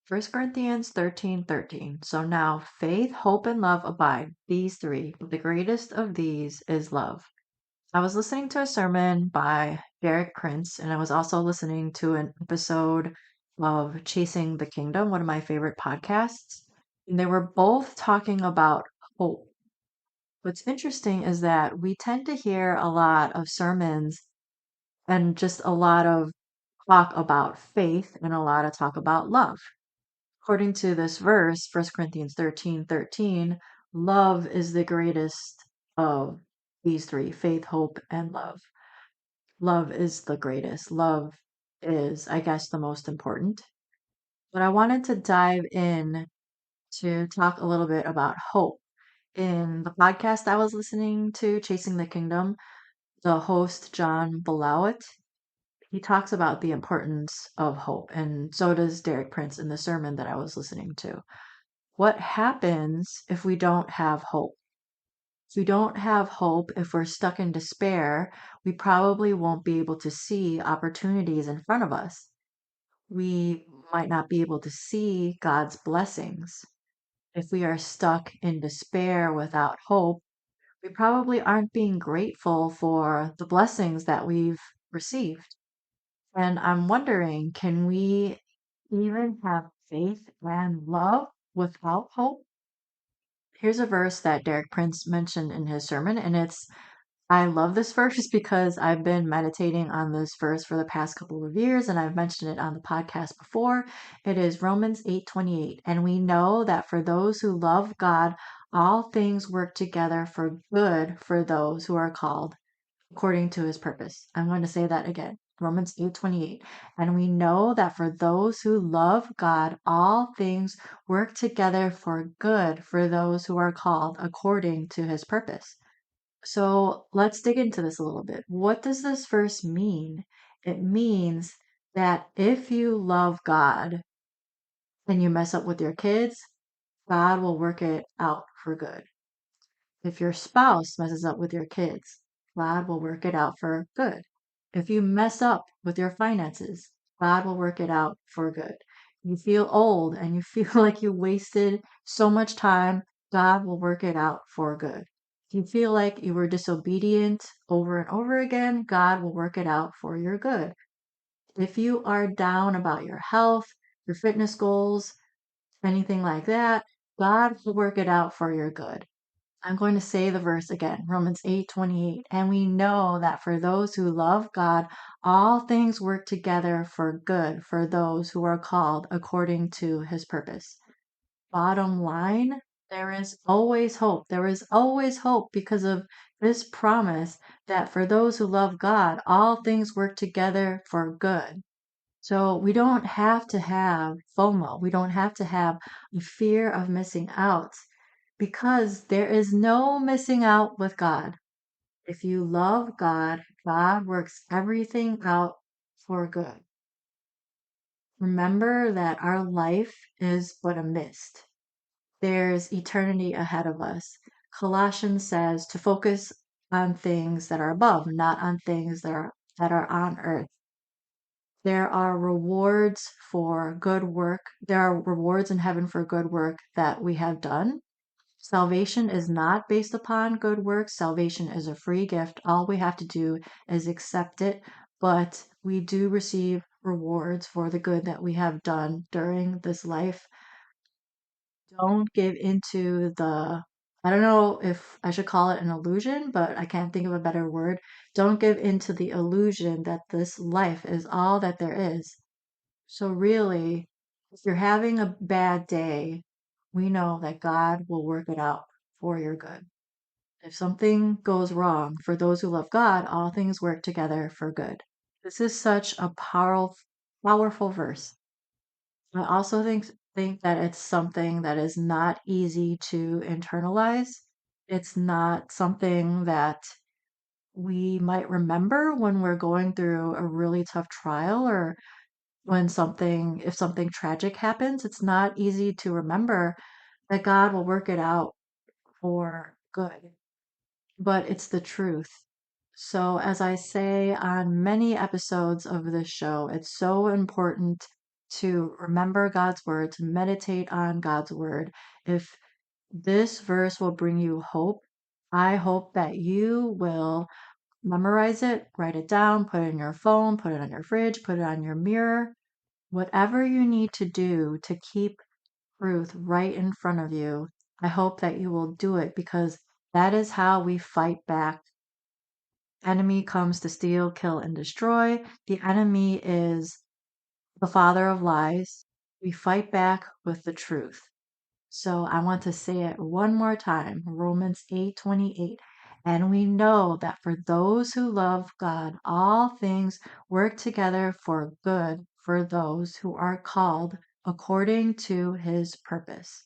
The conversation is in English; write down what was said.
First Corinthians 13:13. So now faith, hope, and love abide, these three, but the greatest of these is love. I was listening to a sermon by Derek Prince, and I was also listening to an episode of Chasing the Kingdom, one of my favorite podcasts. And they were both talking about hope. What's interesting is that we tend to hear a lot of sermons and just a lot of talk about faith and a lot of talk about love. According to this verse, First Corinthians 13:13, love is the greatest of these three: faith, hope, and love. Love is the greatest. Love is, I guess, the most important. But I wanted to dive in to talk a little bit about hope. In the podcast I was listening to, Chasing the Kingdom, the host, John Balawit, he talks about the importance of hope, and so does Derek Prince in the sermon that I was listening to. What happens if we don't have hope? If we don't have hope, if we're stuck in despair, we probably won't be able to see opportunities in front of us. We might not be able to see God's blessings. If we are stuck in despair without hope, we probably aren't being grateful for the blessings that we've received. And I'm wondering, can we even have faith and love without hope? Here's a verse that Derek Prince mentioned in his sermon, and I love this verse because I've been meditating on this verse for the past couple of years, and I've mentioned it on the podcast before. It is Romans 8:28, and we know that for those who love God, all things work together for good for those who are called according to his purpose. I'm going to say that again. Romans 8:28. And we know that for those who love God, all things work together for good for those who are called according to his purpose. So let's dig into this a little bit. What does this verse mean? It means that if you love God and you mess up with your kids, God will work it out for good. If your spouse messes up with your kids, God will work it out for good. If you mess up with your finances, God will work it out for good. You feel old and you feel like you wasted so much time, God will work it out for good. If you feel like you were disobedient over and over again, God will work it out for your good. If you are down about your health, your fitness goals, anything like that, God will work it out for your good. I'm going to say the verse again, Romans 8:28. And we know that for those who love God, all things work together for good for those who are called according to his purpose. Bottom line, there is always hope. There is always hope because of this promise that for those who love God, all things work together for good. So we don't have to have FOMO. We don't have to have a fear of missing out because there is no missing out with God. If you love God, God works everything out for good. Remember that our life is but a mist. There's eternity ahead of us. Colossians says to focus on things that are above, not on things that are on earth. There are rewards for good work. There are rewards in heaven for good work that we have done. Salvation is not based upon good works. Salvation is a free gift. All we have to do is accept it, but we do receive rewards for the good that we have done during this life. Don't give into I don't know if I should call it an illusion, but I can't think of a better word. Don't give into the illusion that this life is all that there is. So really, if you're having a bad day, we know that God will work it out for your good. If something goes wrong, for those who love God, all things work together for good. This is such a powerful verse. I also think that it's something that is not easy to internalize. It's not something that we might remember when we're going through a really tough trial or if something tragic happens. It's not easy to remember that God will work it out for good, but it's the truth. So, as I say on many episodes of this show, it's so important to remember God's word, to meditate on God's word. If this verse will bring you hope, I hope that you will memorize it, write it down, put it in your phone, put it on your fridge, put it on your mirror, whatever you need to do to keep truth right in front of you. I hope that you will do it because that is how we fight back. Enemy comes to steal, kill, and destroy. The enemy is the father of lies. We fight back with the truth. So I want to say it one more time, Romans 8:28. And we know that for those who love God, all things work together for good for those who are called according to his purpose.